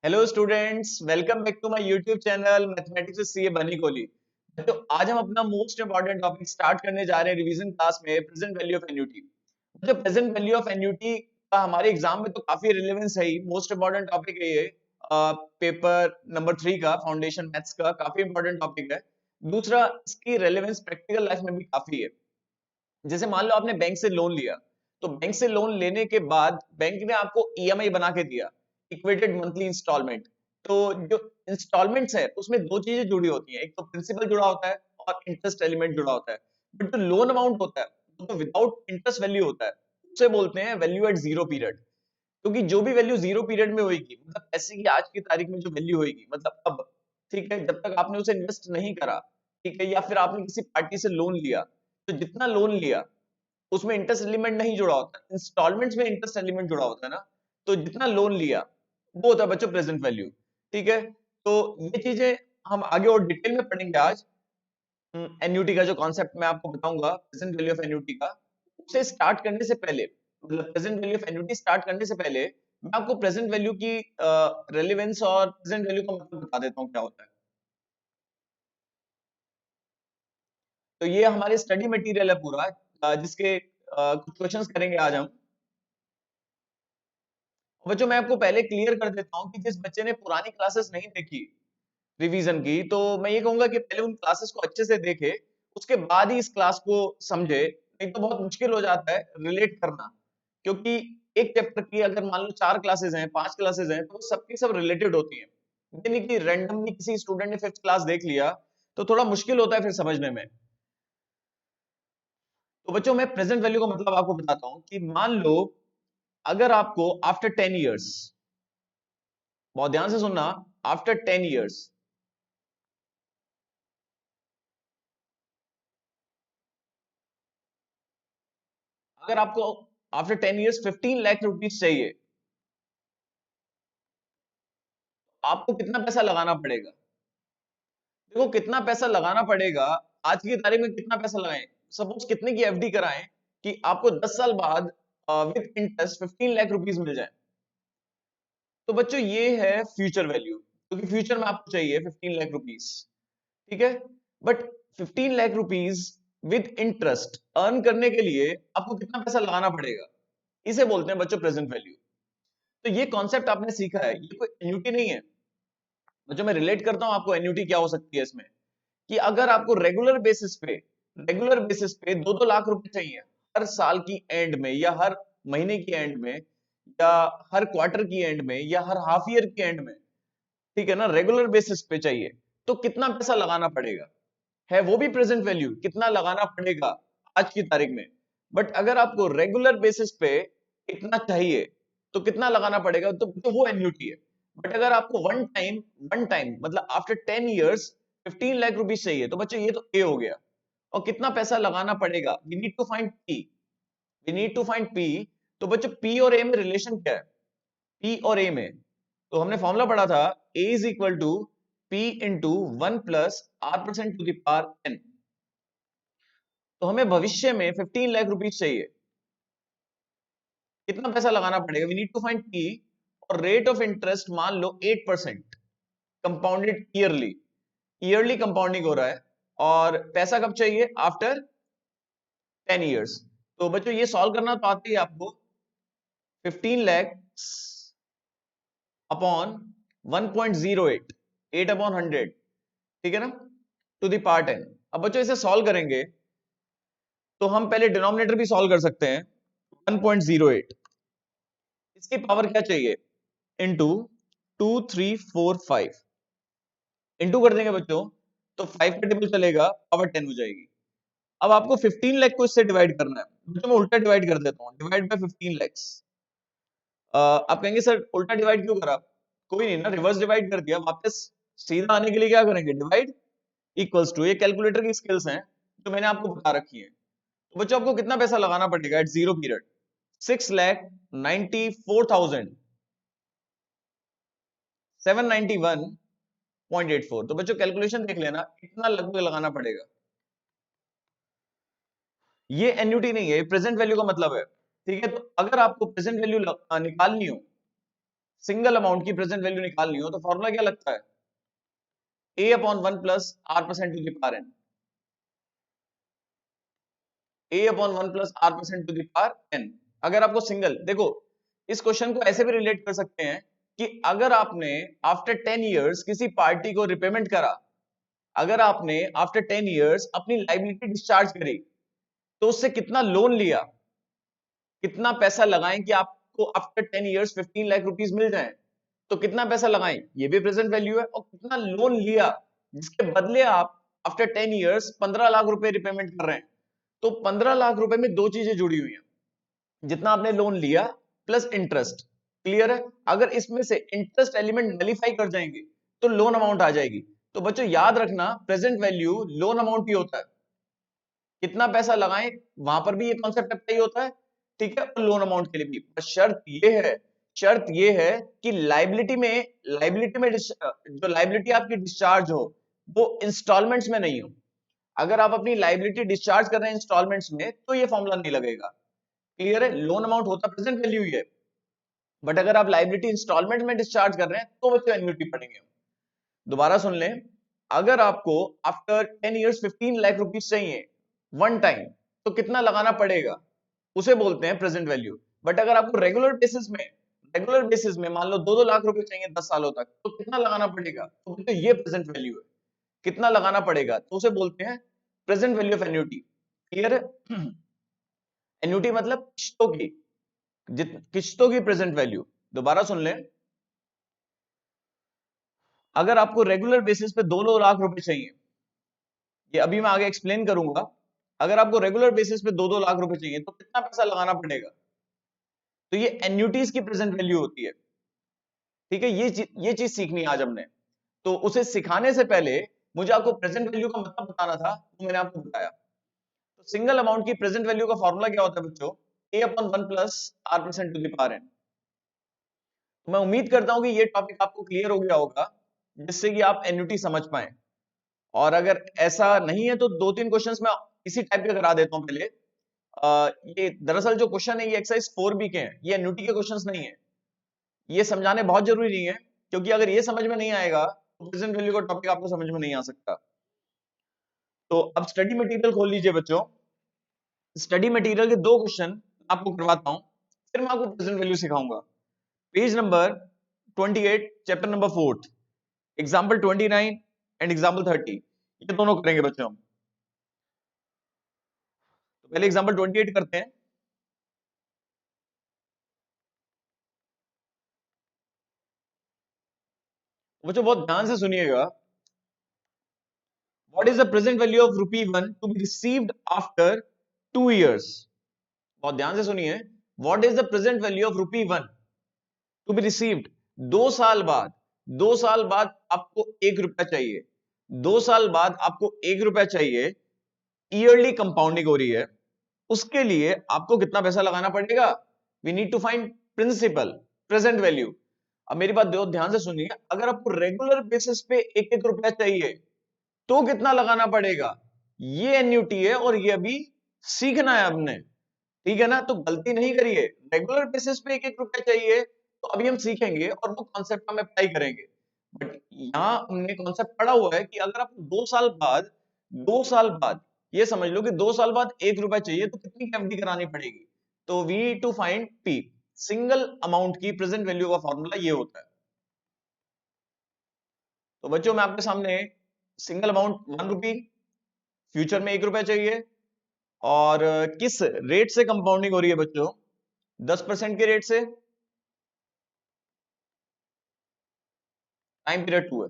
Hello students, welcome back to my YouTube channel mathematics with CA Bunny Kohli. तो आज हम अपना मोस्ट इंपॉर्टेंट टॉपिक स्टार्ट करने जा रहे हैं रिवीजन क्लास में, प्रेजेंट वैल्यू ऑफ एन्युटी। जो प्रेजेंट वैल्यू ऑफ एन्युटी का हमारे एग्जाम में तो काफी रिलेवेंस है ही, मोस्ट इंपॉर्टेंट टॉपिक है ये। पेपर नंबर 3 का फाउंडेशन मैथ्स का काफी इंपॉर्टेंट टॉपिक है। दूसरा, इसकी रेलेवेंस प्रैक्टिकल लाइफ में भी काफी है। जैसे मान लो आपने बैंक से लोन लिया, तो बैंक से लोन लेने के बाद बैंक ने आपको ईएमआई बना के दिया, इक्वेटेड मंथली इंस्टॉलमेंट। तो जो इंस्टॉलमेंट्स है उसमें दो चीजें जुड़ी होती हैं, एक तो प्रिंसिपल जुड़ा होता है और इंटरेस्ट एलिमेंट जुड़ा होता है। बट जो लोन अमाउंट होता है वो तो विदाउट इंटरेस्ट वैल्यू होता है, उसे बोलते हैं वैल्यू एट जीरो पीरियड। क्योंकि जो भी वैल्यू जीरो पीरियड में होगी, मतलब पैसे की आज की तारीख में जो वैल्यू होगी, मतलब अब, ठीक है, जब तक आपने उसे इन्वेस्ट नहीं करा, ठीक है, या फिर आपने किसी पार्टी से लोन लिया, तो जितना लोन लिया उसमें इंटरेस्ट एलिमेंट नहीं जुड़ा होता, इंस्टॉलमेंट्स में इंटरेस्ट एलिमेंट जुड़ा होता है ना। तो जितना लोन लिया वो होता है बच्चों प्रेजेंट वैल्यू। ठीक है, तो ये चीजें हम आगे और डिटेल में पढ़ेंगे आज। एन्युटी का जो कॉन्सेप्ट मैं आपको बताऊंगा, प्रेजेंट वैल्यू ऑफ एन्युटी का, उसे स्टार्ट करने से पहले, मतलब present value of annuity start करने से पहले मैं आपको प्रेजेंट वैल्यू की रेलेवेंस और प्रेजेंट वैल्यू का मतलब बता देता हूँ क्या होता है। तो ये हमारे स्टडी मटेरियल है पूरा, जिसके कुछ क्वेश्चंस करेंगे आज हम। बच्चों मैं आपको पहले क्लियर कर देता हूँ कि जिस बच्चे ने पुरानी क्लासेस नहीं देखी रिवीजन की, तो मैं ये कहूंगा कि पहले उन क्लासेस को अच्छे से देखे, उसके बाद ही इस क्लास को समझे, नहीं तो बहुत मुश्किल हो जाता है रिलेट करना। क्योंकि एक चैप्टर की अगर मान लो 4 क्लासेस हैं, 5 क्लासेस हैं, तो वो सबकी सब रिलेटेड होती हैं। ये नहीं कि रैंडमली किसी स्टूडेंट ने 5th क्लास देख लिया, तो थोड़ा मुश्किल होता है फिर समझने में। तो बच्चों मैं प्रेजेंट वैल्यू का मतलब आपको बताता हूँ कि मान लो अगर आपको आफ्टर 10 इयर्स, बहुत ध्यान से सुनना, आफ्टर 10 इयर्स अगर आपको आफ्टर 10 इयर्स 15 लाख रुपीज चाहिए, आपको कितना पैसा लगाना पड़ेगा? देखो कितना पैसा लगाना पड़ेगा, आज की तारीख में कितना पैसा लगाएं। सपोज कितने की एफडी कराएं कि आपको 10 साल बाद विद इंटरेस्ट 15 लाख रुपीज मिल जाए। तो बच्चों ये है फ्यूचर वैल्यू, क्योंकि फ्यूचर में आपको चाहिए 15 लाख रुपीज। ठीक है, but 15 lakh rupees with interest earn करने के लिए आपको कितना पैसा लगाना पड़ेगा, इसे बोलते हैं बच्चों प्रेजेंट वैल्यू। तो ये कॉन्सेप्ट आपने सीखा है, ये कोई एन्युटी नहीं है। जो मैं रिलेट करता हूं आपको, एन्युटी क्या हो सकती है इसमें, कि अगर आपको रेगुलर बेसिस पे 2-2 लाख रुपए चाहिए हर साल की एंड में, या हर महीने की एंड में, या हर क्वार्टर की एंड में, या हर हाफ ईयर की एंड में, ठीक है ना, रेगुलर बेसिस पे चाहिए, तो कितना पैसा लगाना पड़ेगा, है वो भी प्रेजेंट वैल्यू, कितना लगाना पड़ेगा आज की तारीख में। बट अगर आपको रेगुलर बेसिस पे इतना चाहिए, तो कितना लगाना पड़ेगा, तो वो एन्युटी है। बट अगर आपको वन टाइम मतलब आफ्टर 10 इयर्स 15 लाख रुपीज चाहिए, तो बच्चों ये तो ए हो गया। और कितना पैसा लगाना पड़ेगा, we need to find P. तो बच्चों पी और ए में रिलेशन क्या है? पी और ए में तो हमने फॉर्मूला पढ़ा था, A is equal to P into 1 plus R% to the power n। तो हमें भविष्य में 15 लाख रुपीज चाहिए, कितना पैसा लगाना पड़ेगा, we need to find P. और रेट ऑफ इंटरेस्ट मान लो 8%, कंपाउंडेड ईयरली, ईयरली कंपाउंडिंग हो रहा है। और पैसा कब चाहिए? After 10 years. तो बच्चों ये सॉल्व करना तो आती है आपको, 15 लाख अपॉन 1.08, 8/100, ठीक है ना, टू दी पावर 10। अब बच्चों इसे सॉल्व करेंगे, तो हम पहले डिनोमिनेटर भी सॉल्व कर सकते हैं। 1.08, इसकी पावर क्या चाहिए, इंटू 2345, इंटू कर देंगे बच्चों, तो 5 का टेबल चलेगा, पावर 10 हो जाएगी। अब आपको 15 लाख को इससे डिवाइड करना है। बच्चों मैं उल्टा डिवाइड कर देता हूँ, डिवाइड बाय 15 lakhs। आप कहेंगे सर उल्टा डिवाइड क्यों करा? कोई नहीं ना, रिवर्स डिवाइड कर दिया, वापस सीधा आने के लिए क्या करेंगे, डिवाइड इक्वल्स टू, ये कैलकुलेटर की स्किल्स हैं जो मैंने आपको बता रखी है। तो बच्चों आपको कितना पैसा लगाना पड़ेगा एट जीरो पीरियड? 6,94,791.84। तो बच्चों कैलकुलेशन देख लेना, इतना लगभग लगाना पड़ेगा। ये एन्युटी नहीं है, ये प्रेजेंट वैल्यू का मतलब है। ठीक है, तो अगर आपको प्रेजेंट वैल्यू निकालनी हो, सिंगल अमाउंट की प्रेजेंट वैल्यू निकालनी हो तो फॉर्मूला क्या लगता है? a upon 1 plus r percent to the power n। a upon 1 plus r percent to the power n। अगर आपको सिंगल देखो, इस क्वेश्चन को ऐसे भी रिलेट कर सकते हैं कि अगर आपने आफ्टर 10 इयर्स किसी पार्टी को रिपेमेंट करा, अगर आपने आफ्टर 10 इयर्स अपनी लाइबिलिटी डिस्चार्ज करी, तो उससे कितना लोन लिया, कितना पैसा लगाएं कि आपको आफ्टर 10 इयर्स 15 लाख रुपीस मिल जाए, तो कितना पैसा लगाएं, ये भी प्रेजेंट वैल्यू है, और कितना लोन लिया जिसके बदले आप आफ्टर 10 इयर्स 15 लाख रुपए रिपेमेंट कर रहे हैं, तो 15 लाख रुपए में दो चीजें जुड़ी हुई हैं, जितना आपने लोन लिया प्लस इंटरेस्ट। क्लियर है? अगर इसमें से इंटरेस्ट एलिमेंट नलीफाई कर जाएंगे तो लोन अमाउंट आ जाएगी। तो बच्चों याद रखना, प्रेजेंट वैल्यू लोन अमाउंट ही होता है। कितना पैसा लगाएं वहां पर भी ये कॉन्सेप्ट अप्लाई होता है, ठीक है, और लोन अमाउंट के लिए भी। पर शर्त ये है कि लाइबिलिटी में जो लाइबिलिटी आपकी डिस्चार्ज हो वो इंस्टॉलमेंट्स में नहीं हो। अगर आप अपनी लाइबिलिटी डिस्चार्ज कर रहे हैं इंस्टॉलमेंट्स में तो ये फॉर्मूला नहीं लगेगा। क्लियर है? लोन अमाउंट होता प्रेजेंट वैल्यू ही है, बट अगर आप लाइबिलिटी इंस्टॉलमेंट में डिस्चार्ज कर रहे हैं तो बच्चों एन्युटी पढ़ेंगे। दोबारा सुन लें, अगर आपको आफ्टर 10 इयर्स 15 लाख रुपीस चाहिए वन टाइम, तो कितना लगाना पड़ेगा, उसे बोलते हैं प्रेजेंट वैल्यू। बट अगर आपको रेगुलर बेसिस में मान लो 2-2 लाख रुपए चाहिए 10 सालों तक, तो कितना लगाना पड़ेगा, तो ये प्रेजेंट वैल्यू है। कितना लगाना पड़ेगा तो उसे बोलते हैं present value of annuity. Clear है? एन्युटी मतलब किस्तों की, किस्तों की प्रेजेंट वैल्यू। दोबारा सुन लें, अगर आपको रेगुलर बेसिस पे 2-2 लाख रुपए चाहिए, ये अभी मैं आगे एक्सप्लेन करूंगा, अगर आपको रेगुलर बेसिस पे 2-2 लाख रुपए चाहिए तो कितना पैसा लगाना पड़ेगा, तो ये एन्युटीज की प्रेजेंट वैल्यू होती है। ठीक है, ये चीज सीखनी है आज हमने। तो उसे सिखाने से पहले मुझे आपको प्रेजेंट वैल्यू का मतलब बताना था, वो मैंने आपको बताया। तो सिंगल अमाउंट की प्रेजेंट वैल्यू का फॉर्मूला क्या होता है बच्चों? a upon 1 plus r percent to the power n। मैं उम्मीद करता हूं कि ये टॉपिक आपको क्लियर हो गया होगा, जिससे कि आप एन्युटी समझ पाए। और अगर ऐसा नहीं है तो 2-3 क्वेश्चंस मैं इसी टाइप के करा देता हूं पहले। ये दरअसल जो क्वेश्चन है ये एक्सरसाइज 4B के हैं, ये एन्युटी के क्वेश्चंस नहीं है। ये समझाने बहुत जरूरी नहीं है, क्योंकि अगर ये समझ में नहीं आएगा तो प्रेजेंट वैल्यू का टॉपिक आपको समझ में नहीं आ सकता। तो अब स्टडी मटेरियल खोल लीजिए बच्चों। स्टडी मटेरियल के दो क्वेश्चन आपको करवाता हूं, फिर मैं आपको प्रेजेंट वैल्यू सिखाऊंगा। Page number 28, chapter number 4, example 29 and example 30, ये दोनों करेंगे बच्चों हम। तो पहले एग्जाम्पल 28 करते हैं। बच्चों बहुत ध्यान से सुनिएगा। What is the present value of ₹1 to be received after 2 years? बहुत ध्यान से सुनिए। What is the present value of ₹1 to be received 2 साल बाद? 2 साल बाद आपको 1 रुपया चाहिए, 2 साल बाद आपको 1 रुपया चाहिए, ईयरली कंपाउंडिंग हो रही है। उसके लिए आपको कितना पैसा लगाना पड़ेगा? We need to find principal, present value. अब मेरी बात ध्यान से सुनिए, अगर आपको रेगुलर बेसिस पे 1-1 रुपया चाहिए तो कितना लगाना पड़ेगा? ये एन्युटी है और ये अभी सीखना है हमने। ठीक है ना? तो गलती नहीं करिए, रेगुलर बेसिस पे 1-1 रुपया चाहिए तो अभी हम सीखेंगे और वो कॉन्सेप्ट हम अप्लाई करेंगे। बट यहां हमने कॉन्सेप्ट पढ़ा हुआ है कि अगर आपको 2 साल बाद ये समझ लो कि 2 साल बाद 1 रुपया चाहिए तो कितनी एफडी करानी पड़ेगी? तो we need to find P, single amount की प्रेजेंट वैल्यू का फॉर्मूला ये होता है। तो बच्चों मैं आपके सामने सिंगल अमाउंट 1 रुपी, फ्यूचर में 1 रुपया चाहिए, और किस रेट से कंपाउंडिंग हो रही है बच्चों? 10% के रेट से। टाइम पीरियड 2 है,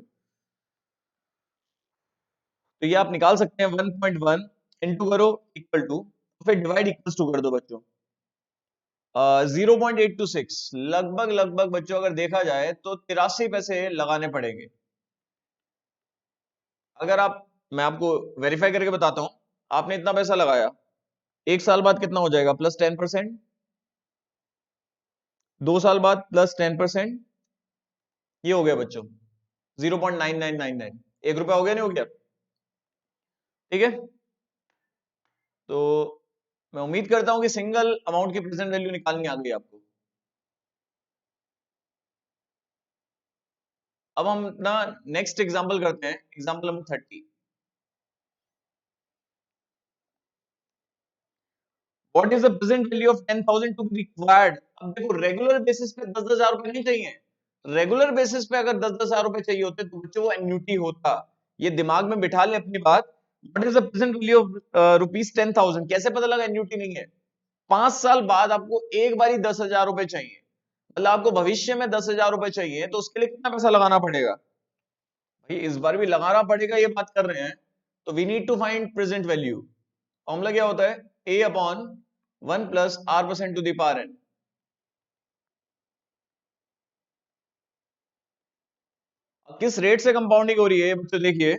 तो ये आप निकाल सकते हैं। 1.1 इंटू करो इक्वल टू, फिर डिवाइड इक्वल टू कर दो बच्चों। 0.826, लगभग लगभग बच्चों अगर देखा जाए तो 83 पैसे लगाने पड़ेंगे। अगर आप, मैं आपको वेरीफाई करके बताता हूं, आपने इतना पैसा लगाया, 1 साल बाद कितना हो जाएगा? प्लस 10%, 2 साल बाद प्लस 10%, ये हो गया बच्चों 0.9999, 1 रुपया हो गया, नहीं हो गया? ठीक है, तो मैं उम्मीद करता हूं कि सिंगल अमाउंट की प्रेजेंट वैल्यू निकालनी आ गई आपको। अब हम ना नेक्स्ट एग्जांपल करते हैं, example number 30। What is the present value of 10,000 to be required. अब देखो रेगुलर बेसिस पे 10,000 रुपए नहीं चाहिए। रेगुलर बेसिस पे अगर 10,000 रुपए चाहिए होते तो बच्चों वो एन्युटी होता। ये दिमाग में बिठा ले अपनी बात। What is the present value of rupees 10,000, कैसे पता लगा एन्युटी नहीं है। 5 साल बाद आपको एक बार ही 10,000 रुपए चाहिए, मतलब आपको भविष्य में 10,000 रुपए चाहिए, तो उसके लिए कितना पैसा लगाना पड़ेगा भाई, इस बार भी लगाना पड़ेगा, ये बात कर रहे हैं। तो we need to find present value. Formula क्या होता है, A upon 1 + r% to the power n। किस रेट से कंपाउंडिंग हो रही है बच्चों देखिए,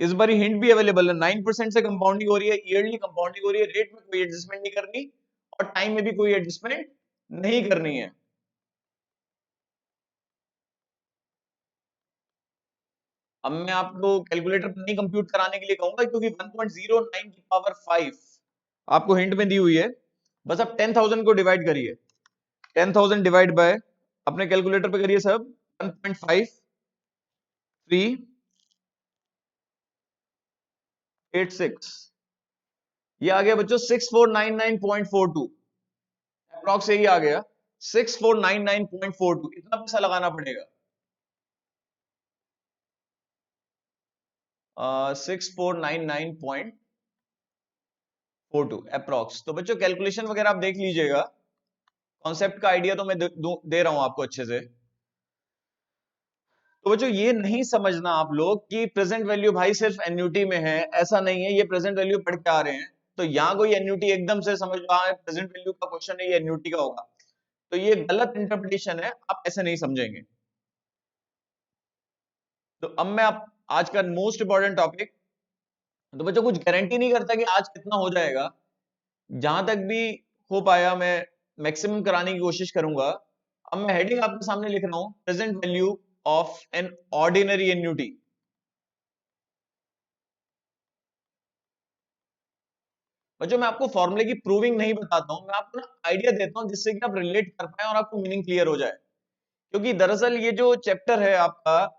इस बार हिंट भी अवेलेबल है, 9% से कंपाउंडिंग हो रही है, ईयरली कंपाउंडिंग हो रही है, रेट में कोई एडजस्टमेंट नहीं करनी और टाइम में भी कोई एडजस्टमेंट नहीं करनी है। अब मैं आपको कैलकुलेटर पर नहीं कंप्यूट कराने के लिए कहूंगा, क्योंकि 1.09 की पावर 5 आपको हिंट में दी हुई है। बस आप 10,000 को डिवाइड करिए, 10,000 डिवाइड बाय, अपने कैलकुलेटर पे करिए सब, 1.5386, ये आ गया बच्चों 6499.42, अप्रॉक्स यही आ गया 6499.42। इतना पैसा लगाना पड़ेगा, 6499.42 अप्रॉक्स। तो बच्चों कैलकुलेशन वगैरह आप देख लीजिएगा, कॉन्सेप्ट का आइडिया तो मैं दे रहा हूं आपको अच्छे से। तो बच्चों ये नहीं समझना आप लोग कि प्रेजेंट वैल्यू भाई सिर्फ एन्युटी में है, ऐसा नहीं है, ये प्रेजेंट वैल्यू पढ़ के आ रहे हैं। तो यहाँ कोई एन्युटी एकदम से समझ लो हाँ प्रेजेंट वैल्यू का क्वेश्चन है, ये एन्युटी का होगा, तो ये गलत इंटरप्रिटेशन है, आप ऐसे नहीं समझेंगे। तो अब मैं आप आज का मोस्ट इंपॉर्टेंट टॉपिक, तो बच्चों कुछ गारंटी नहीं करता कि आज कितना हो जाएगा, जहां तक भी हो पाया मैं मैक्सिमम कराने की कोशिश करूंगा। अब मैं हेडिंग आपके सामने लिख रहा हूं, present value of an ordinary annuity. बच्चों मैं आपको फॉर्मूले की प्रूविंग नहीं बताता हूं, मैं आपको ना आइडिया देता हूं जिससे कि आप रिलेट कर पाए और आपको मीनिंग क्लियर हो जाए। क्योंकि दरअसल ये जो चैप्टर है आपका,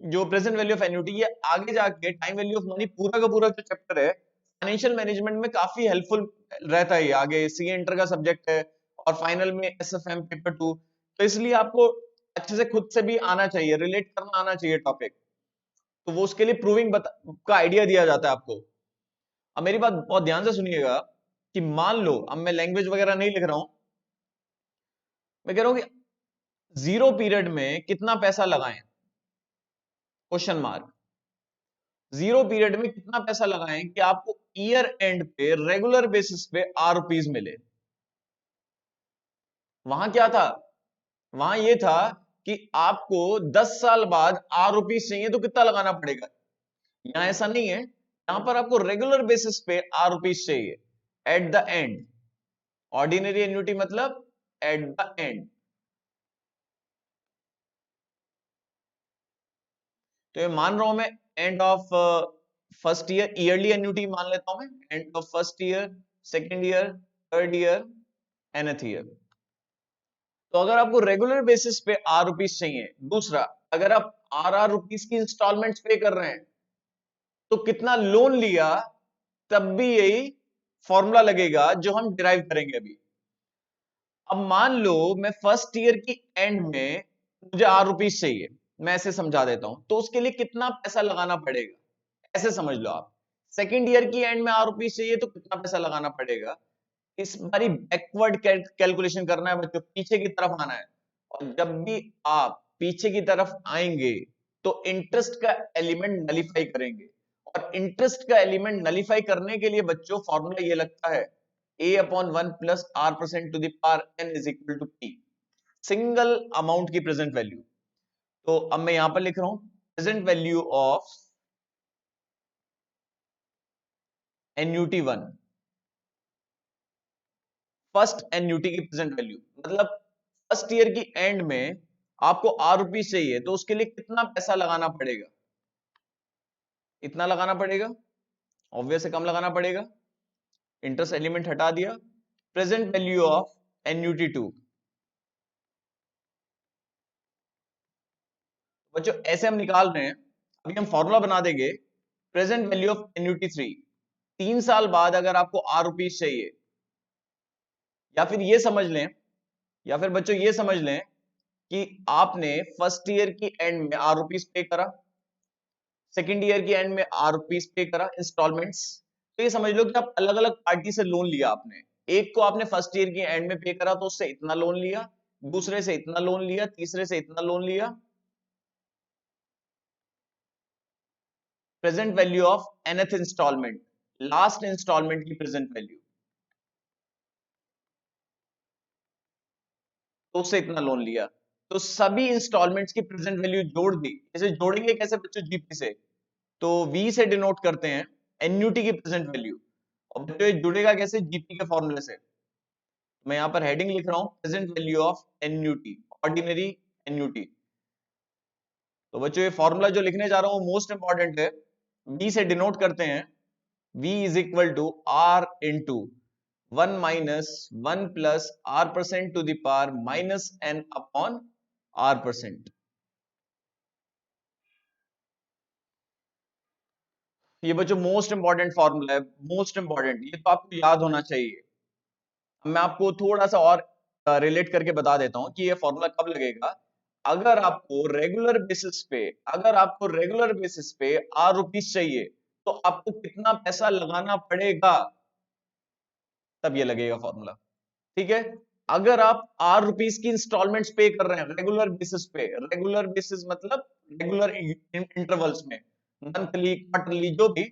जो प्रेजेंट वैल्यू ऑफ एन्युटी, ये आगे जाके टाइम वैल्यू ऑफ मनी पूरा का पूरा जो चैप्टर है फाइनेंशियल मैनेजमेंट में काफी हेल्पफुल रहता है। ये आगे सीए इंटर का सब्जेक्ट है और फाइनल में एसएफएम पेपर 2, तो इसलिए आपको अच्छे से खुद से भी आना चाहिए, रिलेट करना आना चाहिए टॉपिक। तो वो उसके लिए प्रूविंग का आइडिया दिया जाता है आपको। अब मेरी बात बहुत ध्यान से सुनिएगा कि मान लो, अब मैं लैंग्वेज वगैरह नहीं लिख रहा हूं, मैं कह रहा हूं कि जीरो पीरियड में कितना पैसा लगाएं, क्वेश्चन मार्क। जीरो पीरियड में कितना पैसा लगाएं कि आपको ईयर एंड पे रेगुलर बेसिस पे रुपीज मिले। वहां क्या था, वहां ये था कि आपको 10 साल बाद रुपीज चाहिए तो कितना लगाना पड़ेगा। यहां ऐसा नहीं है, यहां पर आपको रेगुलर बेसिस पे रुपीज चाहिए at the end. Ordinary annuity मतलब एट द एंड। तो ये मान रहा हूं मैं end of first year, yearly annuity मान लेता हूं मैं, end of first year, second year, third year, nth year. तो अगर आपको रेगुलर बेसिस पे रुपीज चाहिए, दूसरा अगर आप रुपीज की इंस्टॉलमेंट्स पे कर रहे हैं, तो कितना लोन लिया, तब भी यही फॉर्मूला लगेगा जो हम डिराइव करेंगे अभी। अब मान लो मैं फर्स्ट ईयर की एंड में मुझे रुपीज चाहिए, मैं ऐसे समझा देता हूं, तो उसके लिए कितना पैसा लगाना पड़ेगा, ऐसे समझ लो आप। सेकेंड ईयर की एंड में रुपीज चाहिए तो कितना पैसा लगाना पड़ेगा। इस बारी बैकवर्ड कैलकुलेशन करना है बच्चों, पीछे की तरफ आना है। और जब भी आप पीछे की तरफ आएंगे तो इंटरेस्ट का एलिमेंट नलीफाई करेंगे, और इंटरेस्ट का एलिमेंट नलीफाई करने के लिए बच्चों फॉर्मूला ये लगता है, a upon 1 + r% to the power n is equal to p, single amount की प्रेजेंट वैल्यू। तो अब मैं यहां पर लिख रहा हूं present value of annuity 1, first annuity की प्रेजेंट वैल्यू, मतलब फर्स्ट ईयर की एंड में आपको रुपीज चाहिए तो उसके लिए कितना पैसा लगाना पड़ेगा, इतना लगाना पड़ेगा, ऑब्वियस है कम लगाना पड़ेगा, इंटरेस्ट एलिमेंट हटा दिया। प्रेजेंट वैल्यू ऑफ एन्युटी 2, बच्चों ऐसे हम निकाल रहे हैं, अभी हम फॉर्मूला बना देंगे प्रेजेंट वैल्यू ऑफ एन्युटी 3। 3 साल बाद अगर आपको आर रुपीज चाहिए, या फिर ये समझ लें, या फिर बच्चों ये समझ लें कि आपने फर्स्ट ईयर की एंड में आर रुपीज पे करा, सेकेंड ईयर की एंड में आर रुपीज पे करा इंस्टॉलमेंट्स। तो ये समझ लो कि आप अलग अलग पार्टी से लोन लिया आपने। एक को आपने फर्स्ट ईयर की एंड में पे करा तो उससे इतना लोन लिया, दूसरे से इतना लोन लिया, तीसरे से इतना लोन लिया। Present value of nth installment, last installment की प्रेजेंट वैल्यू, तो उससे इतना लोन लिया। तो सभी इंस्टॉलमेंट्स की प्रेजेंट वैल्यू जोड़ दी। जैसे जोड़ेंगे कैसे बच्चों, जीपी से, तो वी से डिनोट करते हैं एन्यूटी की प्रेजेंट वैल्यू, और बच्चों ये जुड़ेगा कैसे, जीपी के फॉर्मूले से। मैं यहां पर हेडिंग लिख रहा हूं present value of annuity, ordinary annuity. तो बच्चों ये फॉर्मूला जो लिखने जा रहा हूं मोस्ट इंपॉर्टेंट है। वी से डिनोट करते हैं, v is equal to R into 1 - 1 plus r% to the power -n upon r%। ये बच्चों मोस्ट इंपॉर्टेंट फॉर्मूला है, मोस्ट इंपॉर्टेंट, ये तो आपको याद होना चाहिए। मैं आपको थोड़ा सा और रिलेट करके बता देता हूं कि ये फॉर्मूला कब लगेगा। अगर आपको रेगुलर बेसिस पे आर रुपीज चाहिए, तो आपको कितना पैसा लगाना पड़ेगा, तब ये लगेगा फॉर्मूला। ठीक है, अगर आप आर रुपीज की इंस्टॉलमेंट्स पे कर रहे हैं रेगुलर बेसिस पे, रेगुलर बेसिस मतलब रेगुलर इंटरवल्स में, मंथली क्वार्टरली जो भी,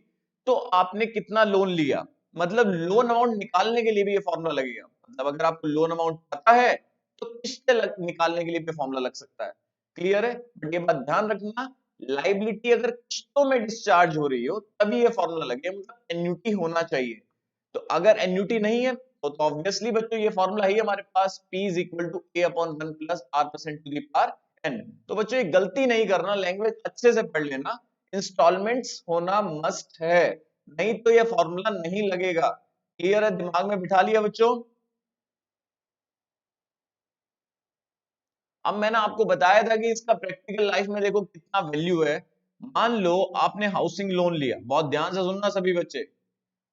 तो आपने कितना लोन लिया, मतलब लोन अमाउंट निकालने के लिए भी ये फॉर्मूला लगेगा। मतलब अगर आपको लोन अमाउंट पता है तो किस्तें निकालने के लिए भी फॉर्मूला लग सकता है। क्लियर है, बट ये बात ध्यान रखना, लाइबिलिटी अगर किस्तों में डिस्चार्ज हो रही हो तभी ये फॉर्मूला लगे, मतलब एन्युटी होना चाहिए। तो अगर एन्युटी नहीं है तो ऑब्वियसली बच्चों ये फॉर्मूला है हमारे पास, P is equal to A upon 1 plus r% to the power n। तो बच्चों ये गलती नहीं करना, लैंग्वेज अच्छे से पढ़ लेना, इंस्टॉलमेंट्स होना मस्ट है, नहीं तो ये फॉर्मूला नहीं लगेगा। क्लियर है, दिमाग में बिठा लिया बच्चों। अब मैंने आपको बताया था कि इसका प्रैक्टिकल लाइफ में देखो कितना वैल्यू है। मान लो आपने हाउसिंग लोन लिया, बहुत ध्यान से सुनना सभी बच्चे,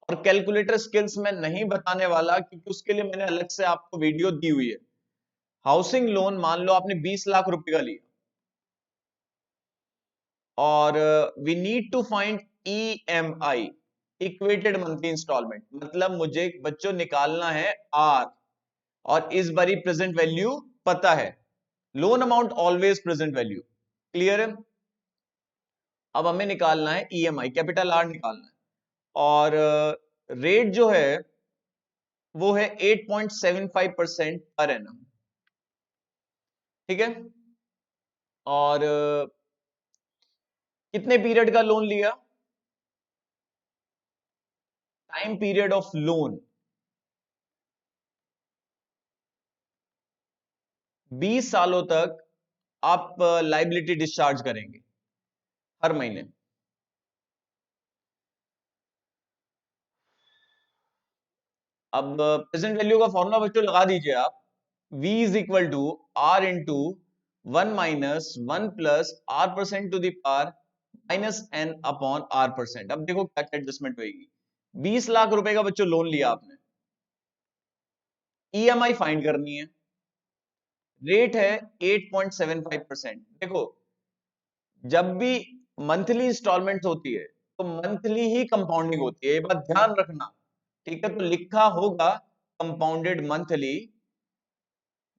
और कैलकुलेटर स्किल्स में नहीं बताने वाला क्योंकि उसके लिए मैंने अलग से आपको वीडियो दी हुई है। हाउसिंग लोन मान लो आपने 20 लाख रुपए का लिया, और we need to find EMI, equated monthly installment, मतलब मुझे बच्चों निकालना है आर, और इस बारी प्रेजेंट वैल्यू पता है, loan amount always present value. Clear है, अब हमें निकालना है EMI, कैपिटल आर निकालना है, और रेट जो है वो है 8.75% पर एनम। ठीक है, और कितने पीरियड का लोन लिया, टाइम पीरियड ऑफ लोन 20 सालों तक आप लाइबिलिटी डिस्चार्ज करेंगे हर महीने। अब प्रेजेंट वैल्यू का फॉर्मूला बच्चों लगा दीजिए आप, v is equal to R into 1 - 1 plus r% to the power -n upon r%। अब देखो क्या क्या एडजस्टमेंट होगी। 20 लाख रुपए का बच्चों लोन लिया आपने, EMI फाइंड करनी है, रेट है 8.75%। देखो जब भी मंथली इंस्टॉलमेंट होती है तो मंथली ही कंपाउंडिंग होती है, ये बात ध्यान रखना। ठीक है, तो लिखा होगा कंपाउंडेड मंथली,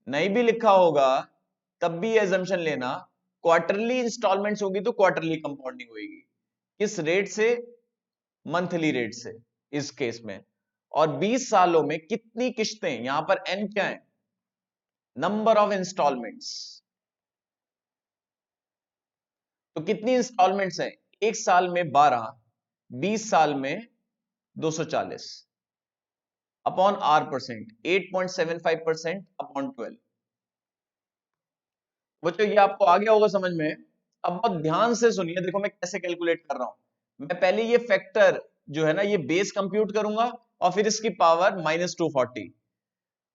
नहीं भी लिखा होगा तब भी एजम्पशन लेना, क्वार्टरली इंस्टॉलमेंट्स होगी तो क्वार्टरली कंपाउंडिंग होगी। किस रेट से, मंथली रेट से इस केस में। और 20 सालों में कितनी किश्तें, यहां पर n क्या है, नंबर ऑफ इंस्टॉलमेंट्स, तो कितनी इंस्टॉलमेंट्स हैं, एक साल में 12, 20 साल में 240 अपॉन r%, 8.75% अपॉन 12। बच्चों ये आपको आ गया होगा समझ में। अब बहुत ध्यान से सुनिए, देखो मैं कैसे कैलकुलेट कर रहा हूं। मैं पहले ये फैक्टर जो है ना ये बेस कंप्यूट करूंगा, और फिर इसकी पावर -240,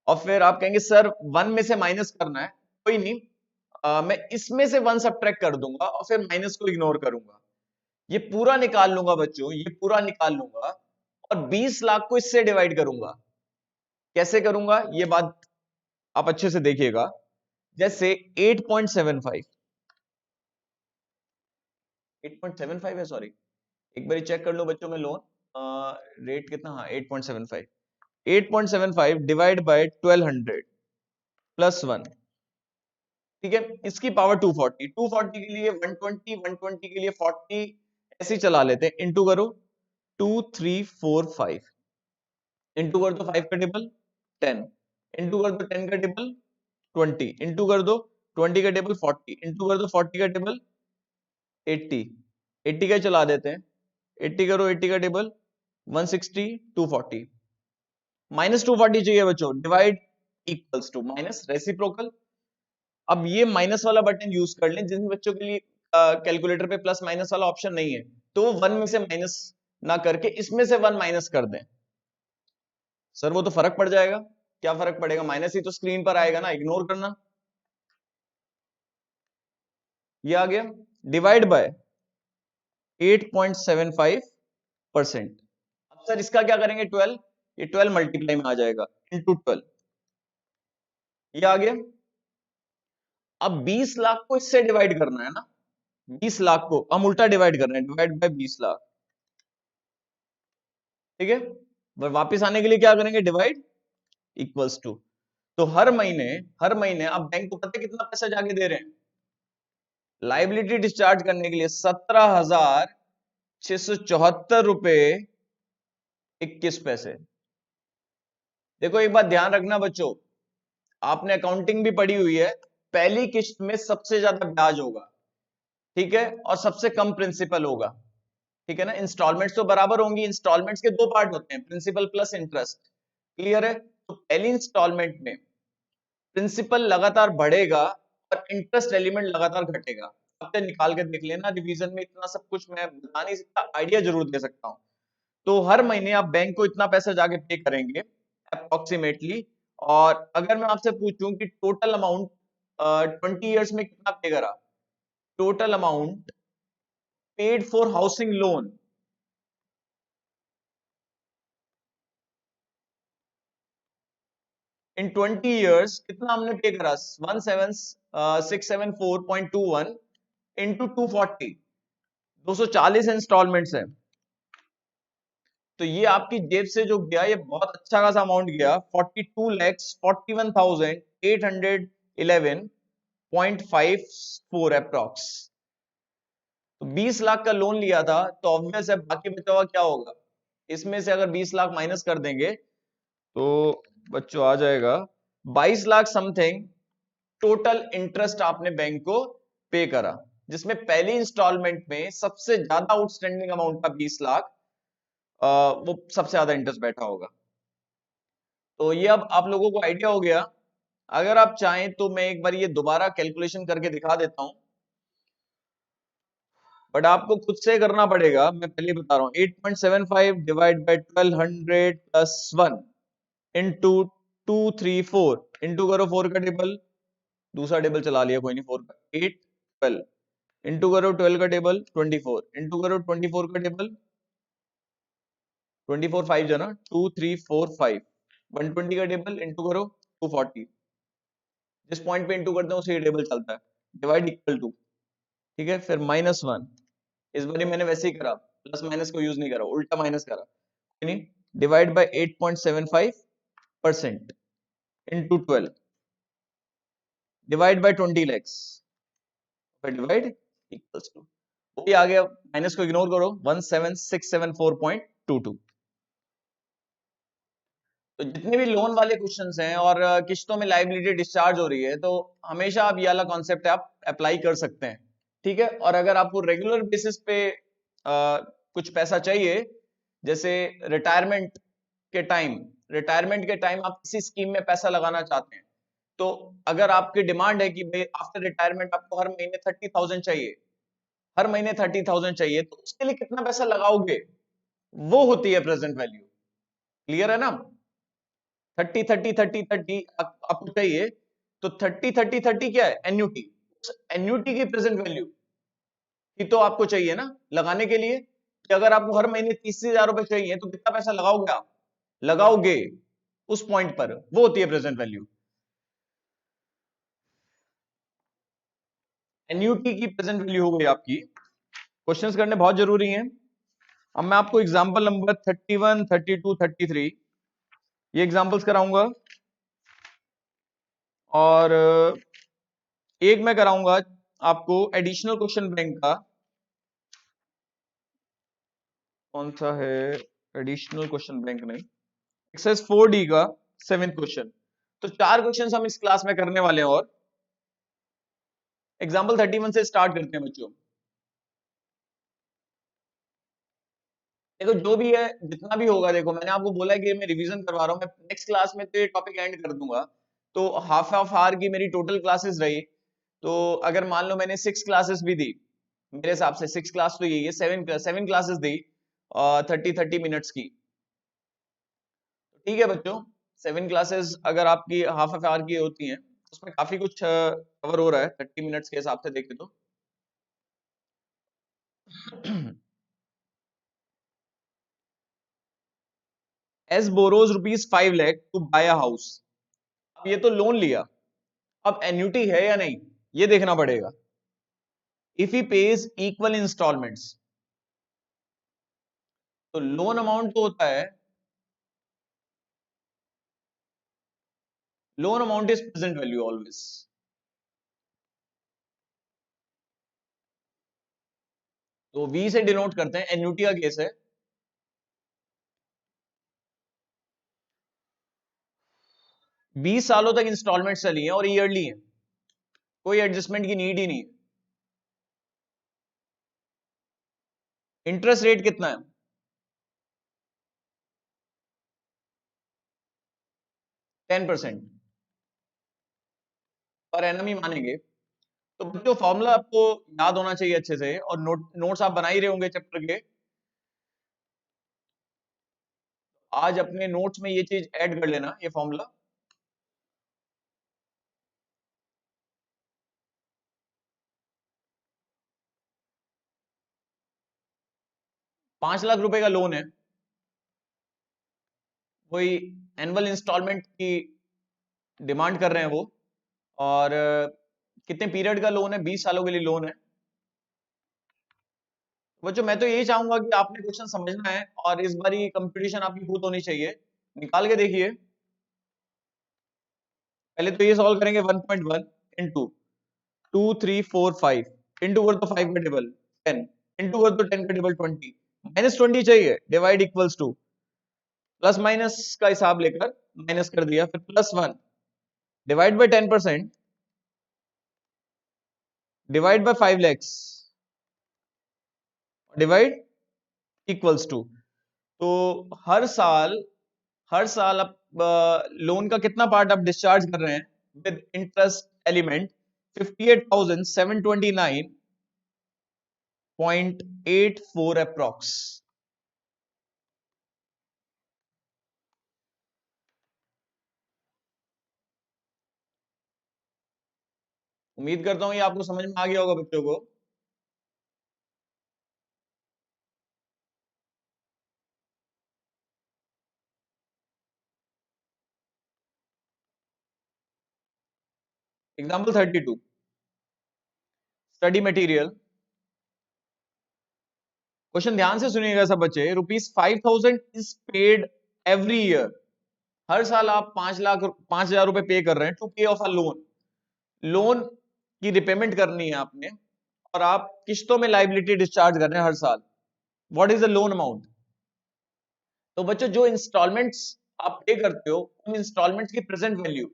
और फिर आप कहेंगे सर 1 में से माइनस करना है, कोई नहीं, मैं इसमें से 1 सब्ट्रैक्ट कर दूंगा और फिर माइनस को इग्नोर करूंगा। ये पूरा निकाल लूंगा बच्चों, ये पूरा निकाल लूंगा और 20 लाख को इससे डिवाइड करूंगा। कैसे करूंगा ये बात आप अच्छे से देखिएगा। जैसे 8.75 8.75 है, सॉरी, एक बार चेक कर लो बच्चों में लोन रेट कितना, हाँ 8.75 8.75 डिवाइड बाय 1200 प्लस 1, ठीक है। इसकी पावर 240, 240 के लिए 120, 120 के लिए 40, ऐसे ही चला लेते हैं। इंटू करो 2 3 4 5, इंटू कर दो 5 का टेबल 10, इंटू कर दो 10 का टेबल 20, इंटू कर दो 20 का टेबल 40, इंटू कर दो 40 का टेबल 80, 80 का चला देते हैं। 80 करो 80 का टेबल 160, 240, माइनस 240 चाहिए बच्चों। Divide equals to minus reciprocal. अब ये माइनस वाला बटन यूज कर लें जिन बच्चों के लिए कैलकुलेटर पे प्लस माइनस वाला ऑप्शन नहीं है, तो वो 1 में से माइनस ना करके इसमें से 1 माइनस कर दें। सर वो तो फर्क पड़ जाएगा। क्या फर्क पड़ेगा? माइनस ही तो स्क्रीन पर आएगा ना, इग्नोर करना। ये आ गया डिवाइड बाय 8.75%। अब सर इसका क्या करेंगे? 12, ये 12 मल्टीप्लाई में आ जाएगा इंटू 12, ये आ गया। अब 20 लाख को इससे डिवाइड करना है ना, 20 लाख को हम उल्टा डिवाइड कर रहे हैं, डिवाइड बाय 20 लाख, ठीक है। वापिस आने के लिए क्या करेंगे? Divide equals to. तो हर महीने आप बैंक को पता है कितना पैसा जाके दे रहे हैं? लाइबिलिटी डिस्चार्ज करने के लिए 17,674 रुपए 21 पैसे। देखो एक बात ध्यान रखना बच्चों, आपने अकाउंटिंग भी पढ़ी हुई है, पहली किस्त में सबसे ज्यादा ब्याज होगा, ठीक है, और सबसे कम प्रिंसिपल होगा, ठीक है ना। इंस्टॉलमेंट्स तो बराबर होंगी, इंस्टॉलमेंट्स के दो पार्ट होते हैं, प्रिंसिपल प्लस इंटरेस्ट, क्लियर है। तो पहली इंस्टॉलमेंट में प्रिंसिपल लगातार बढ़ेगा और इंटरेस्ट एलिमेंट लगातार घटेगा। अब तक निकाल के देख लेना, रिवीजन में इतना सब कुछ मैं बता नहीं सकता, आइडिया जरूर दे सकता हूं। तो हर महीने आप बैंक को इतना पैसा जाके पे करेंगे अप्रोक्सीमेटली। और अगर मैं आपसे पूछूं कि टोटल अमाउंट 20 ईयर्स में कितना पे करा, total amount paid for housing loan in 20 years कितना हमने पे करा? 17674.21 इंटू 240, 240 इंस्टॉलमेंट्स है। तो ये आपकी जेब से जो गया ये बहुत अच्छा खासा अमाउंट गया, 42,41,811.54 अप्रॉक्स। तो 20 लाख का लोन लिया था, तो ऑब्वियस है बाकी बचा हुआ क्या होगा? इसमें से अगर 20 लाख माइनस कर देंगे तो बच्चों आ जाएगा 22 लाख समथिंग टोटल इंटरेस्ट आपने बैंक को पे करा, जिसमें पहली इंस्टॉलमेंट में सबसे ज्यादा आउटस्टैंडिंग अमाउंट था 20 लाख, वो सबसे ज्यादा इंटरेस्ट बैठा होगा। तो ये अब आप लोगों को आइडिया हो गया। अगर आप चाहें तो मैं एक बार ये दोबारा कैलकुलेशन करके दिखा देता हूं, बट आपको खुद से करना पड़ेगा, मैं पहले बता रहा हूं। 8.75 divide by 1200 plus 1 into 234, into करो 4 का टेबल, दूसरा टेबल चला लिया कोई नहीं, 4 का 8 12, इंटू करो 12 का टेबल 24, इंटू करो 24 का टेबल 24 5 जो ना 2 3 4 5, 120 का टेबल इंटू करो 240, जिस पॉइंट पे इंटू करते हैं उसी टेबल चलता है, डिवाइड इक्वल टू, ठीक है। फिर -1, इस बार मैंने वैसे ही करा, प्लस माइनस को यूज नहीं करा, उल्टा माइनस करा, नहीं, divide by 8.75% into 12 divide by 20 lakhs, फिर डिवाइड इक्वल्स टू, वो भी आ गया, माइनस को इग्नोर करो, 17674.22। तो जितने भी लोन वाले क्वेश्चंस हैं और किस्तों में लायबिलिटी डिस्चार्ज हो रही है, तो हमेशा आप ये वाला कॉन्सेप्ट आप अप्लाई कर सकते हैं, ठीक है। और अगर आपको रेगुलर बेसिस पे कुछ पैसा चाहिए, जैसे रिटायरमेंट रिटायरमेंट के टाइम आप किसी स्कीम में पैसा लगाना चाहते हैं, तो अगर आपकी डिमांड है कि भाई आफ्टर रिटायरमेंट आपको हर महीने 30,000 चाहिए, हर महीने 30,000 चाहिए, तो उसके लिए कितना पैसा लगाओगे, वो होती है प्रेजेंट वैल्यू, क्लियर है ना। 30 30 30 30 आपको चाहिए, तो 30 30 30 क्या है? एन्युटी, एन्युटी की प्रेजेंट वैल्यू ही तो आपको चाहिए ना लगाने के लिए, कि अगर आपको हर महीने 30,000 रुपए चाहिए तो कितना पैसा लगाओगे आप, लगाओगे उस पॉइंट पर, वो होती है प्रेजेंट वैल्यू। एन्युटी की प्रेजेंट वैल्यू हो गई आपकी। क्वेश्चंस करने बहुत जरूरी हैं। अब मैं आपको एग्जांपल नंबर 31, 32, 33 ये एग्जांपल्स कराऊंगा, और एक मैं कराऊंगा आपको एडिशनल क्वेश्चन बैंक का। कौन सा है? एडिशनल क्वेश्चन बैंक नहीं, एक्सरसाइज 4D का 7th क्वेश्चन। तो 4 क्वेश्चंस हम इस क्लास में करने वाले हैं। और एग्जांपल 31 से स्टार्ट करते हैं बच्चों। देखो जो भी है, जितना भी होगा, देखो मैंने आपको बोला है कि मैं रिवीजन करवा रहा हूँ, मैं नेक्स्ट क्लास में तो ये टॉपिक एंड कर दूंगा। तो हाफ ऑफ आवर की मेरी टोटल क्लासेस रही। तो अगर मान लो मैंने 6 क्लासेस भी दी, मेरे हिसाब से 6 क्लास तो यही है, 7 क्लासेस दी 30 मिनट्स की। ठीक है बच्चों, 7 क्लासेस अगर आपकी हाफ ऑफ आवर की होती हैं, उसमें काफी कुछ कवर हो रहा है 30 मिनट्स के हिसाब से देखें तो। S borrows ₹5 lakh to buy a house. अब ये तो लोन लिया, अब एन्युटी है या नहीं ये देखना पड़ेगा। If he pays equal installments, तो लोन अमाउंट तो होता है, loan amount is present value always. तो वी से डिनोट करते हैं, एन्युटी का केस है। 20 सालों तक इंस्टॉलमेंट चली है और ईयरली है, कोई एडजस्टमेंट की नीड ही नहीं है। इंटरेस्ट रेट कितना है? 10% पर एनम ही मानेंगे। तो बच्चों फॉर्मूला आपको याद होना चाहिए अच्छे से, और नोट्स आप बना ही रहे होंगे चैप्टर के। आज अपने नोट्स में ये चीज ऐड कर लेना, ये फॉर्मूला। 5 लाख रुपए का लोन है, कोई एनुअल इंस्टॉलमेंट की डिमांड कर रहे हैं वो। और कितने पीरियड का लोन है? 20 सालों के लिए लोन है। बच्चों मैं तो यही चाहूंगा कि आपने क्वेश्चन समझना है, और इस बारी कंपटीशन आपकी खुद होनी चाहिए। निकाल के देखिए। पहले तो ये सॉल्व करेंगे 1.1 इंटू 2, 3, 4, 5 इंटू कर तो 5 का टेबल 10, इंटू कर तो 10 का टेबल 20, -20 चाहिए, divide equals to, plus minus का हिसाब लेकर माइनस कर दिया, फिर +1 divide by 10%, divide by 5 lakhs, divide equals to. तो हर साल आप लोन का कितना पार्ट आप डिस्चार्ज कर रहे हैं विद इंटरेस्ट एलिमेंट? 58,729.84 अप्रॉक्स। उम्मीद करता हूं ये आपको समझ में आ गया होगा बच्चों को। Example 32, study material. क्वेश्चन ध्यान से सुनिएगा सब बच्चे। ₹5,000 इज पेड एवरी ईयर। हर साल आप 5,00,000 रुपए पे कर रहे हैं टू पे ऑफ अ लोन। लोन की रिपेमेंट करनी है आपने, और आप किस्तों में लाइबिलिटी डिस्चार्ज कर रहे हैं हर साल। What is the loan amount? तो बच्चों जो इंस्टॉलमेंट्स आप पे करते हो, उन इंस्टॉलमेंट्स की प्रेजेंट वैल्यू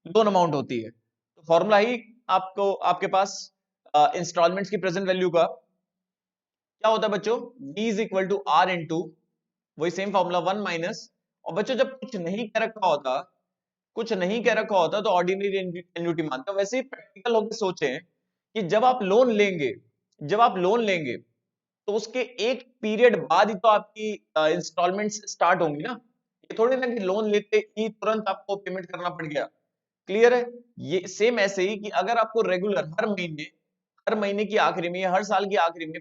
लोन अमाउंट होती है। तो फॉर्मूला ही आपको आपके पास इंस्टॉलमेंट्स की प्रेजेंट वैल्यू का क्या होता है बच्चों? V is equal to R into, वही सेम फॉर्मूला, 1 माइनस। और बच्चों जब कुछ नहीं कह रखा होता, कुछ नहीं कह रखा होता तो ऑर्डिनरी एन्युटी मानते हो। वैसे ही प्रैक्टिकल होकर सोचें कि जब आप लोन लेंगे तो उसके एक पीरियड बाद ही तो आपकी इंस्टॉलमेंट्स स्टार्ट होंगी ना। ये थोड़ी ना कि लोन लेते ही तुरंत आपको पेमेंट करना पड़ गया। क्लियर है? ये सेम ऐसे ही कि अगर आपको रेगुलर हर महीने की आखिरी में या हर साल की आखिरी में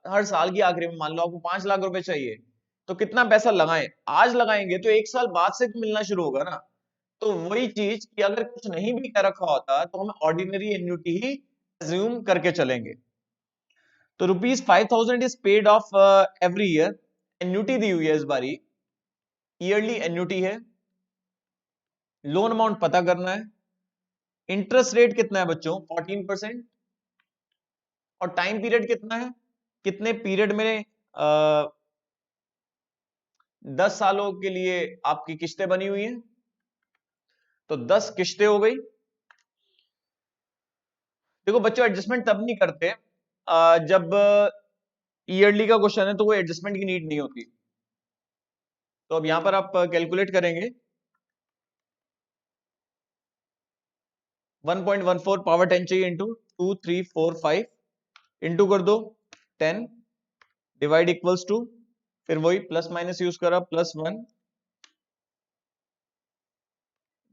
हर साल की आखिरी में मान लो आपको 5 लाख रुपए चाहिए, तो कितना पैसा लगाएं? आज लगाएंगे तो 1 साल बाद से तो मिलना शुरू होगा ना। तो वही चीज कि अगर कुछ नहीं भी कर रखा होता तो हम ऑर्डिनरी एन्युटी ही एज्यूम करके चलेंगे। तो ₹5,000 is paid off every year. Annuity दी हुई है इस बारी, ईयरली एन्युटी है। लोन अमाउंट पता करना है। इंटरेस्ट रेट कितना है बच्चों? 14%। और टाइम पीरियड कितना है? कितने पीरियड में? 10 सालों के लिए आपकी किस्तें बनी हुई हैं, तो 10 किस्तें हो गई। देखो बच्चों, एडजस्टमेंट तब नहीं करते जब ईयरली का क्वेश्चन है, तो वो एडजस्टमेंट की नीड नहीं होती। तो अब यहां पर आप कैलकुलेट करेंगे। 1.14 पावर 10 चाहिए, इंटू 2 3 4 5 इंटू कर दो 10, डिवाइड इक्वल्स टू, फिर वही प्लस माइनस यूज करा, +1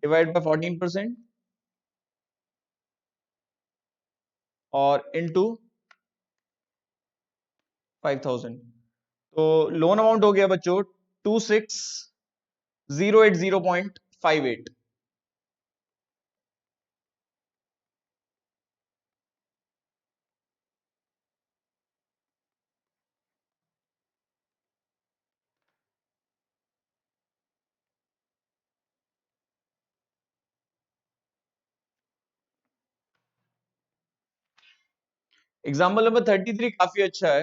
डिवाइड बाय 14% और इंटू 5,000। तो लोन अमाउंट हो गया बच्चों 26,080.58। एग्जाम्पल नंबर 33 काफी अच्छा है,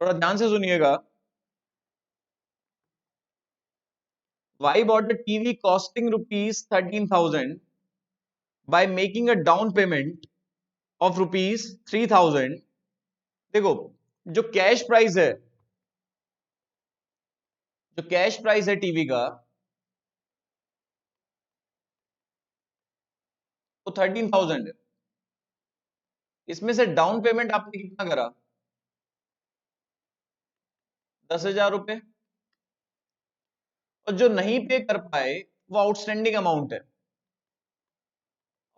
थोड़ा ध्यान से सुनिएगा। Y bought a TV costing ₹13,000 by making a down payment of ₹3,000। देखो, जो कैश प्राइस है, जो कैश प्राइस है टीवी का, वो 13,000 है। इसमें से डाउन पेमेंट आपने कितना करा? 10,000 रुपए। और जो नहीं पे कर पाए वो आउटस्टैंडिंग अमाउंट है।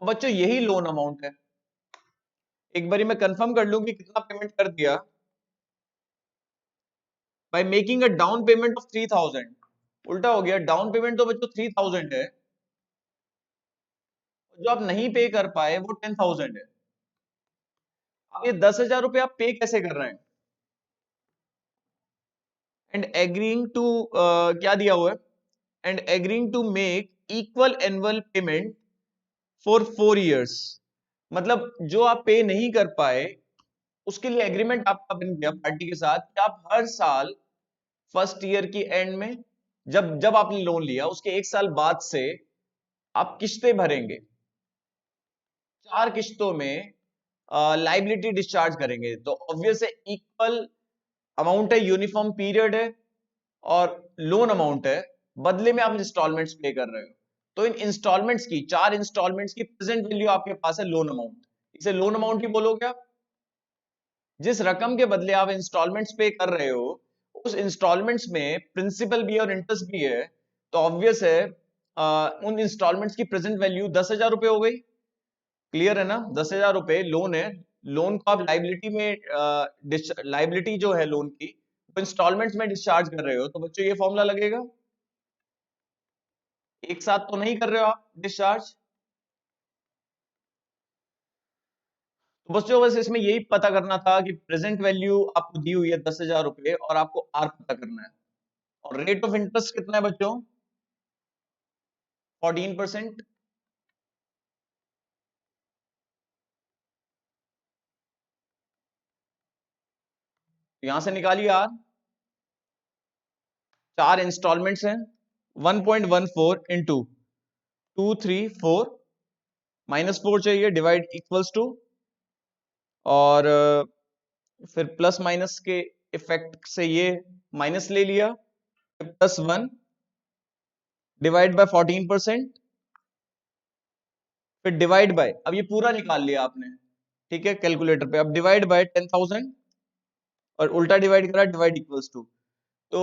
बच्चों यही लोन अमाउंट है। एक बारी मैं कंफर्म कर लूं कि कितना पेमेंट कर दिया। By making a down payment of 3,000, उल्टा हो गया। डाउन पेमेंट तो बच्चों 3,000 है, जो आप नहीं पे कर पाए वो 10,000 है। अब ये 10,000 रुपए आप पे कैसे कर रहे हैं? एंड एग्रीइंग टू, क्या दिया हुआ है? And agreeing to make equal annual payment for 4 years। मतलब जो आप पे नहीं कर पाए उसके लिए एग्रीमेंट आपका बन गया पार्टी के साथ कि आप हर साल फर्स्ट ईयर की एंड में, जब जब आपने लोन लिया उसके 1 साल बाद से आप किस्तें भरेंगे। 4 किस्तों में लाइबिलिटी डिस्चार्ज करेंगे, तो ऑब्वियस है इक्वल अमाउंट है, यूनिफॉर्म पीरियड है और लोन अमाउंट है। बदले में आप इंस्टॉलमेंट्स पे कर रहे हो, तो इन इंस्टॉलमेंट्स की, 4 इंस्टॉलमेंट्स की प्रेजेंट वैल्यू आपके पास है लोन अमाउंट। इसे लोन अमाउंट ही बोलोगे आप। जिस रकम के बदले आप इंस्टॉलमेंट्स पे कर रहे हो, उस इंस्टॉलमेंट्स में प्रिंसिपल भी है और इंटरेस्ट भी है, तो ऑब्वियस है उन इंस्टॉलमेंट्स की प्रेजेंट वैल्यू 10,000 रुपए हो गई। क्लियर है ना? 10,000 रुपए लोन है। लोन को आप लाइबिलिटी में, लाइबिलिटी जो है लोन की, वो इंस्टॉलमेंट्स में डिस्चार्ज कर रहे हो, तो बच्चों ये फॉर्मूला लगेगा। एक साथ तो नहीं कर रहे हो आप डिस्चार्ज। तो बच्चों बस इसमें यही पता करना था कि प्रेजेंट वैल्यू आपको दी हुई है 10,000 रुपए और आपको आर पता करना है। और रेट ऑफ इंटरेस्ट कितना है बच्चों? 14%। यहां से निकालिए आर। 4 इंस्टॉलमेंट्स हैं, 1.14 इंटू 2 3 4, -4 चाहिए, डिवाइड इक्वल्स टू, और फिर प्लस माइनस के इफेक्ट से ये माइनस ले लिया, +1 डिवाइड बाय 14%, फिर डिवाइड बाय, अब ये पूरा निकाल लिया आपने, ठीक है, कैलकुलेटर पे। अब डिवाइड बाय 10,000 और उल्टा डिवाइड करा, डिवाइड इक्वल्स टू। तो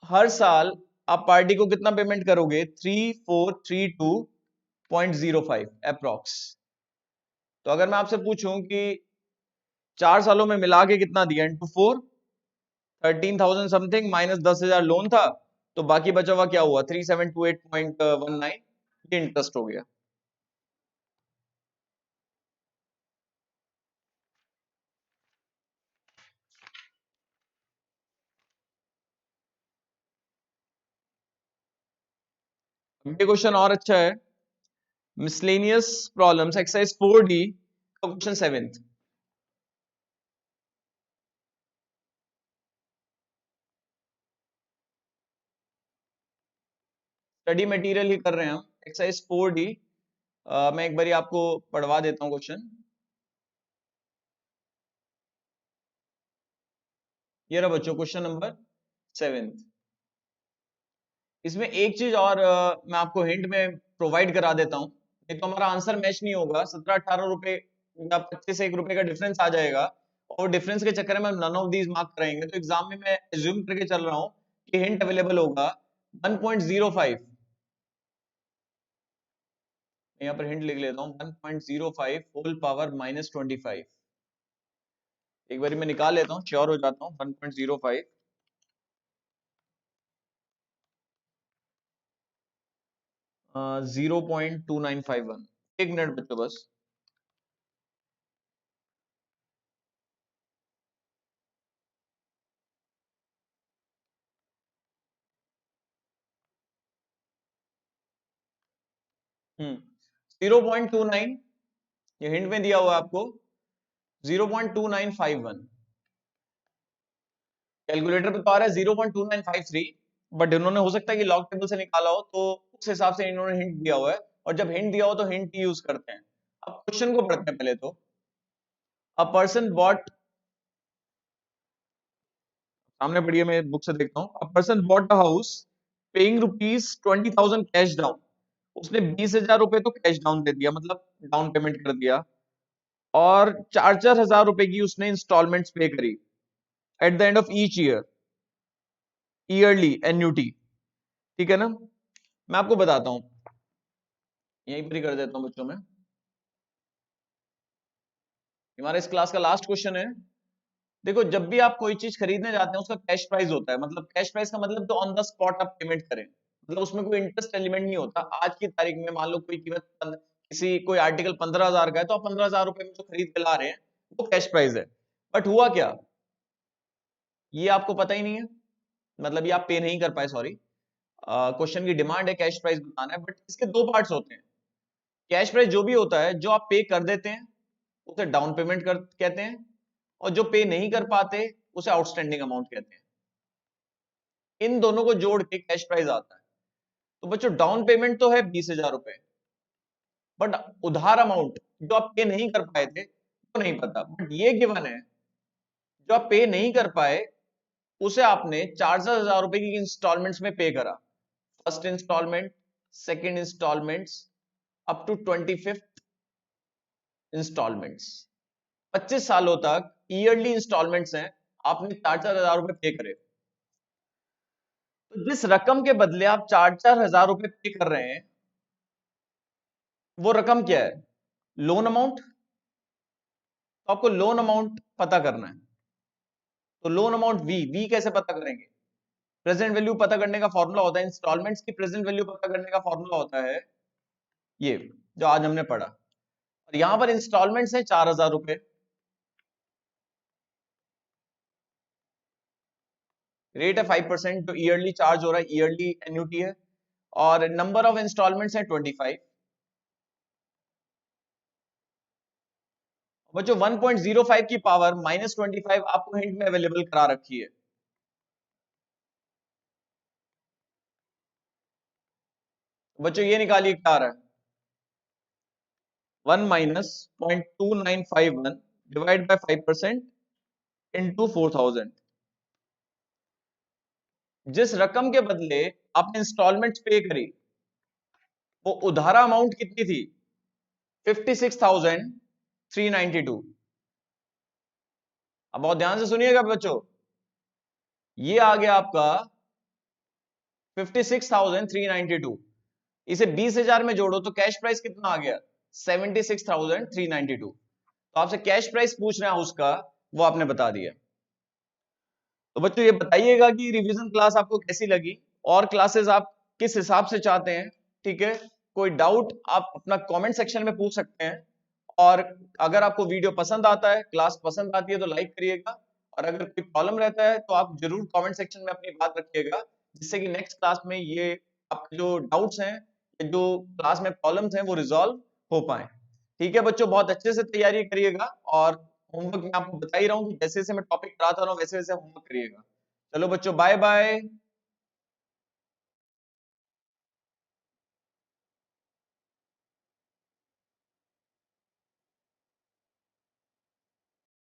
हर साल आप पार्टी को कितना पेमेंट करोगे? 3432.05 अप्रॉक्स। तो अगर मैं आपसे पूछूं कि 4 सालों में मिला के कितना दिया इंटू 4, 13,000 समथिंग माइनस 10,000 लोन था, तो बाकी बचा हुआ क्या हुआ? 3728.19, ये इंटरेस्ट हो गया। ये क्वेश्चन और अच्छा है, मिसलेनियस प्रॉब्लम्स एक्सरसाइज 4D का क्वेश्चन 7th। स्टडी मटेरियल ही कर रहे हैं हम, एक्सरसाइज 4D। मैं एक बारी आपको पढ़वा देता हूँ क्वेश्चन। ये रहा बच्चों क्वेश्चन नंबर 7th। इसमें एक चीज और मैं आपको हिंट में प्रोवाइड करा देता हूँ, नहीं तो हमारा आंसर मैच नहीं होगा। 17-18 रुपए या 25-1 रुपए का डिफरेंस आ जाएगा, और डिफरेंस के चक्कर में हम नन ऑफ दीज मार्क कराएंगे। तो एग्जाम में मैं एज्यूम करके चल रहा हूँ कि हिंट अवेलेबल होगा 1.05। यहाँ पर हिंट लिख लेता हूँ, 1.05 होल पावर -25। एक बार मैं निकाल लेता हूँ, श्योर हो जाता हूँ। 1.05 0.2951। 1 मिनट बच्चों बस। 0.29, ये हिंट में दिया हुआ है आपको 0.2951। कैलकुलेटर पे तो आ रहा है 0.2953, बट इन्होंने हो सकता है कि लॉग टेबल से निकाला हो, तो उस हिसाब से इन्होंने हिंट दिया हुआ है। और जब हिंट दिया हो तो हिंट यूज करते हैं। अब क्वेश्चन को पढ़ते हैं पहले तो। अ पर्सन बॉट, सामने पढ़िए, मैं बुक से देखता हूँ। A person bought a house paying ₹20,000 cash down. उसने 20,000 रुपए तो कैश डाउन दे दिया, मतलब डाउन पेमेंट कर दिया, और 4,000 रुपए की उसने इंस्टॉलमेंट्स पे करी at the end of each year, yearly annuity. ठीक है ना? मैं आपको बताता हूं, यहीं पर ही कर देता हूं बच्चों में। हमारा इस क्लास का लास्ट क्वेश्चन है। देखो, जब भी आप कोई चीज खरीदने जाते हैं उसका कैश प्राइस होता है, मतलब कैश प्राइस का मतलब तो ऑन द स्पॉट आप पेमेंट करें, मतलब उसमें कोई इंटरेस्ट एलिमेंट नहीं होता। आज की तारीख में मान लो कोई कीमत किसी कोई आर्टिकल 15,000 का है, तो आप 15,000 रुपए में जो खरीद के ला रहे हैं वो कैश प्राइस है। बट हुआ क्या, ये आपको पता ही नहीं है, मतलब ये आप पे नहीं कर पाए, सॉरी। क्वेश्चन की डिमांड है कैश प्राइस बताना है, बट इसके दो पार्ट्स होते हैं। कैश प्राइस जो भी होता है जो आप पे कर देते हैं उसे डाउन पेमेंट कर कहते हैं, और जो पे नहीं कर पाते उसे आउटस्टैंडिंग अमाउंट कहते हैं। इन दोनों को जोड़ के कैश प्राइस आता है। तो बच्चों, डाउन पेमेंट तो है 20,000 रुपए, बट उधार अमाउंट जो आप पे नहीं कर पाए थे वो नहीं पता। बट ये गिवन है, जो आप पे नहीं कर पाए उसे आपने 4,000 रुपए की इंस्टॉलमेंट्स में पे करा। First installment, second installments, up to 25th इंस्टॉलमेंट्स। 25 सालों तक ईयरली इंस्टॉलमेंट्स हैं, आपने 4,000 रुपए पे करे। तो जिस रकम के बदले आप 4,000 रुपए पे कर रहे हैं, वो रकम क्या है? Loan amount. तो आपको लोन अमाउंट पता करना है। तो लोन अमाउंट वी कैसे पता करेंगे? प्रेजेंट वैल्यू पता करने का फॉर्मूला होता है, इंस्टॉलमेंट्स की प्रेजेंट वैल्यू पता करने का फॉर्मूला होता है ये, जो आज हमने पढ़ा। और यहां पर इंस्टॉलमेंट्स है 4,000 रुपए, रेट है 5%, तो ईयरली चार्ज हो रहा है, ईयरली एन्युटी है, और नंबर ऑफ इंस्टॉलमेंट्स है 25। बच्चों, 1.05 की पावर -25 आपको हिंट में अवेलेबल करा रखी है। बच्चों, ये निकालिए क्या आ रहा है। 1 माइनस 0.2951 डिवाइड बाय 5% इंटू 4,000। जिस रकम के बदले आपने इंस्टॉलमेंट पे करी, वो उधारा अमाउंट कितनी थी? 56,392। अब बहुत ध्यान से सुनिएगा बच्चों, ये आ गया आपका 56,392। इसे 20,000 में जोड़ो तो कैश प्राइस कितना आ गया? 76,392। तो आपसे कैश प्राइस पूछ रहे हैं हाउस का, वो आपने बता दिया। तो बच्चों ये बताइएगा कि रिवीजन क्लास आपको कैसी लगी, और क्लासेस आप किस हिसाब से चाहते हैं। ठीक है, कोई डाउट आप अपना कमेंट सेक्शन में पूछ सकते हैं। और अगर आपको वीडियो पसंद आता है, क्लास पसंद आती है तो लाइक करिएगा, और अगर कोई प्रॉब्लम रहता है तो आप जरूर कमेंट सेक्शन में अपनी बात रखिएगा, जिससे कि नेक्स्ट क्लास में ये आपके जो डाउट्स हैं, ये जो क्लास में प्रॉब्लम्स हैं, वो रिजॉल्व हो पाए। ठीक है बच्चों, बहुत अच्छे से तैयारी करिएगा, और होमवर्क मैं आपको बता ही रहा हूँ कि जैसे जैसे मैं टॉपिक कराता रहा हूँ वैसे वैसे होमवर्क करिएगा। चलो बच्चों, बाय बाय।